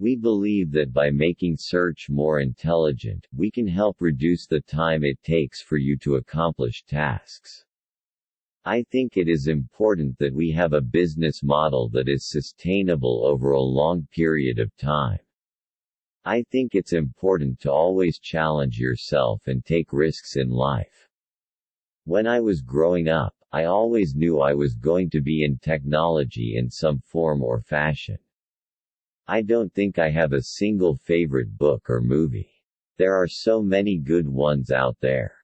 We believe that by making search more intelligent, we can help reduce the time it takes for you to accomplish tasks. I think it is important that we have a business model that is sustainable over a long period of time. I think it's important to always challenge yourself and take risks in life. When I was growing up, I always knew I was going to be in technology in some form or fashion. I don't think I have a single favorite book or movie. There are so many good ones out there.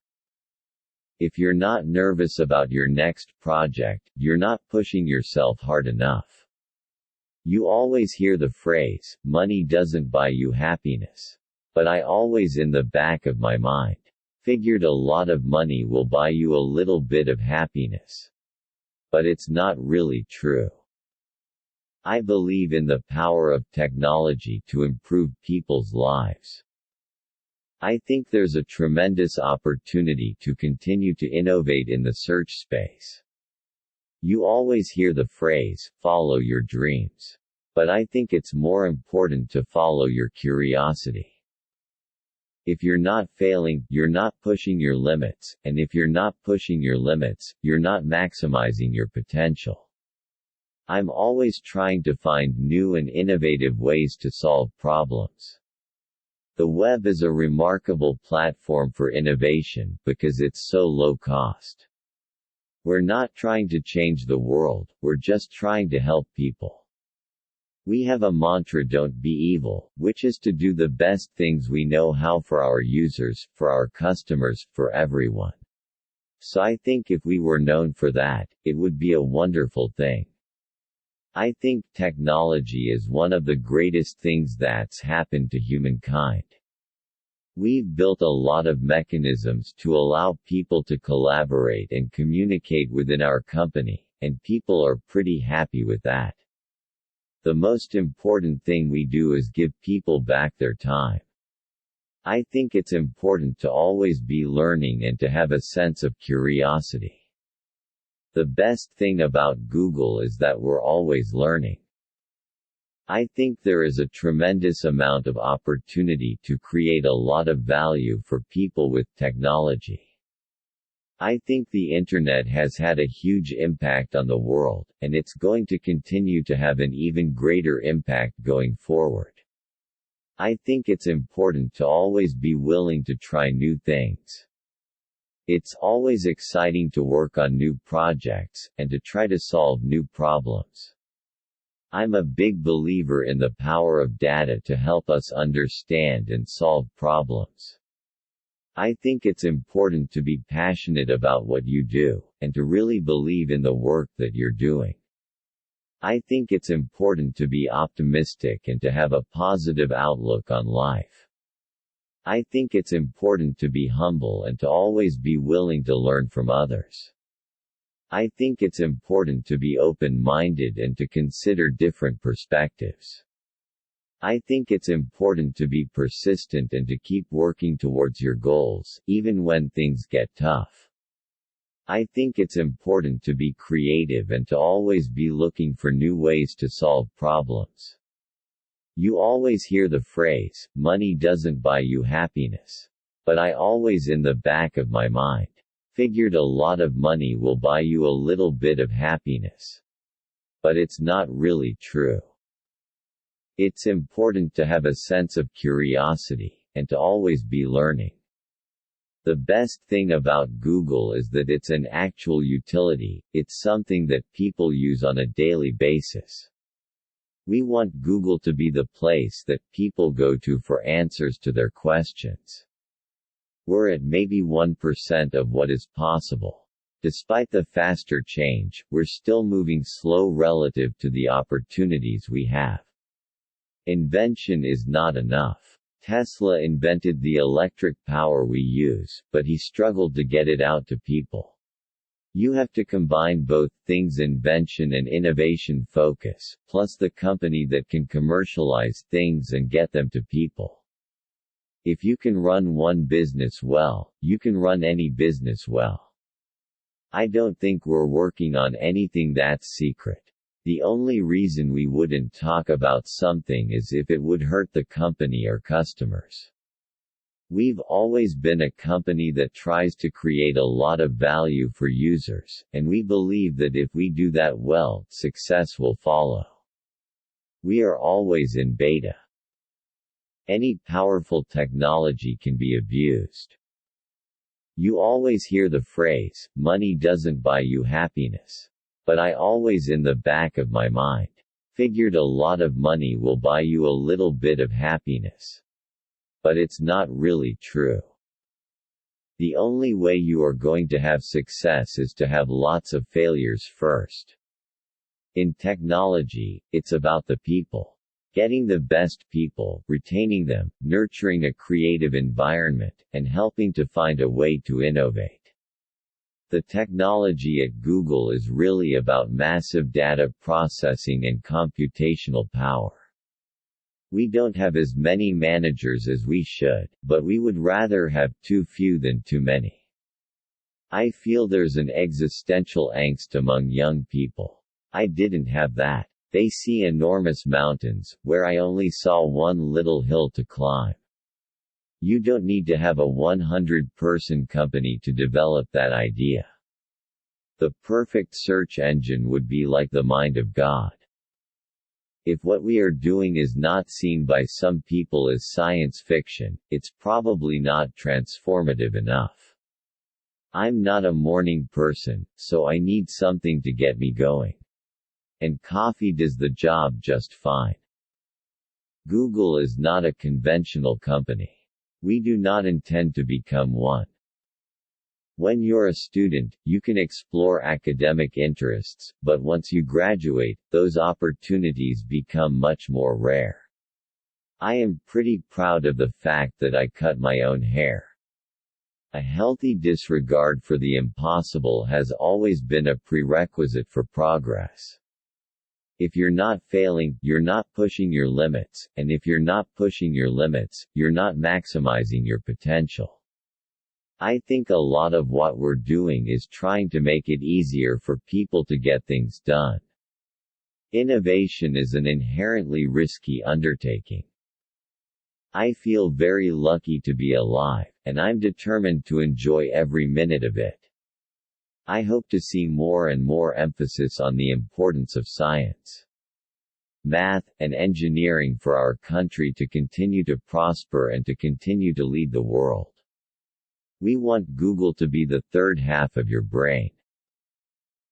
If you're not nervous about your next project, you're not pushing yourself hard enough. You always hear the phrase, money doesn't buy you happiness. But I always in the back of my mind figured a lot of money will buy you a little bit of happiness. But it's not really true. I believe in the power of technology to improve people's lives. I think there's a tremendous opportunity to continue to innovate in the search space. You always hear the phrase, follow your dreams. But I think it's more important to follow your curiosity. If you're not failing, you're not pushing your limits, and if you're not pushing your limits, you're not maximizing your potential. I'm always trying to find new and innovative ways to solve problems. The web is a remarkable platform for innovation because it's so low cost. We're not trying to change the world, we're just trying to help people. We have a mantra, don't be evil, which is to do the best things we know how for our users, for our customers, for everyone. So I think if we were known for that, it would be a wonderful thing. I think technology is one of the greatest things that's happened to humankind. We've built a lot of mechanisms to allow people to collaborate and communicate within our company, and people are pretty happy with that. The most important thing we do is give people back their time. I think it's important to always be learning and to have a sense of curiosity. The best thing about Google is that we're always learning. I think there is a tremendous amount of opportunity to create a lot of value for people with technology. I think the Internet has had a huge impact on the world, and it's going to continue to have an even greater impact going forward. I think it's important to always be willing to try new things. It's always exciting to work on new projects, and to try to solve new problems. I'm a big believer in the power of data to help us understand and solve problems. I think it's important to be passionate about what you do, and to really believe in the work that you're doing. I think it's important to be optimistic and to have a positive outlook on life. I think it's important to be humble and to always be willing to learn from others. I think it's important to be open-minded and to consider different perspectives. I think it's important to be persistent and to keep working towards your goals, even when things get tough. I think it's important to be creative and to always be looking for new ways to solve problems. You always hear the phrase, money doesn't buy you happiness. But I always in the back of my mind figured a lot of money will buy you a little bit of happiness. But it's not really true. It's important to have a sense of curiosity, and to always be learning. The best thing about Google is that it's an actual utility, it's something that people use on a daily basis. We want Google to be the place that people go to for answers to their questions. We're at maybe 1% of what is possible. Despite the faster change, we're still moving slow relative to the opportunities we have. Invention is not enough. Tesla invented the electric power we use, but he struggled to get it out to people. You have to combine both things: invention and innovation focus, plus the company that can commercialize things and get them to people. If you can run one business well, you can run any business well. I don't think we're working on anything that's secret. The only reason we wouldn't talk about something is if it would hurt the company or customers. We've always been a company that tries to create a lot of value for users, and we believe that if we do that well, success will follow. We are always in beta. Any powerful technology can be abused. You always hear the phrase, money doesn't buy you happiness. But I always in the back of my mind figured a lot of money will buy you a little bit of happiness. But it's not really true. The only way you are going to have success is to have lots of failures first. In technology, it's about the people. Getting the best people, retaining them, nurturing a creative environment, and helping to find a way to innovate. The technology at Google is really about massive data processing and computational power. We don't have as many managers as we should, but we would rather have too few than too many. I feel there's an existential angst among young people. I didn't have that. They see enormous mountains, where I only saw one little hill to climb. You don't need to have a 100-person company to develop that idea. The perfect search engine would be like the mind of God. If what we are doing is not seen by some people as science fiction, it's probably not transformative enough. I'm not a morning person, so I need something to get me going. And coffee does the job just fine. Google is not a conventional company. We do not intend to become one. When you're a student, you can explore academic interests, but once you graduate, those opportunities become much more rare. I am pretty proud of the fact that I cut my own hair. A healthy disregard for the impossible has always been a prerequisite for progress. If you're not failing, you're not pushing your limits, and if you're not pushing your limits, you're not maximizing your potential. I think a lot of what we're doing is trying to make it easier for people to get things done. Innovation is an inherently risky undertaking. I feel very lucky to be alive, and I'm determined to enjoy every minute of it. I hope to see more and more emphasis on the importance of science, math, and engineering for our country to continue to prosper and to continue to lead the world. We want Google to be the third half of your brain.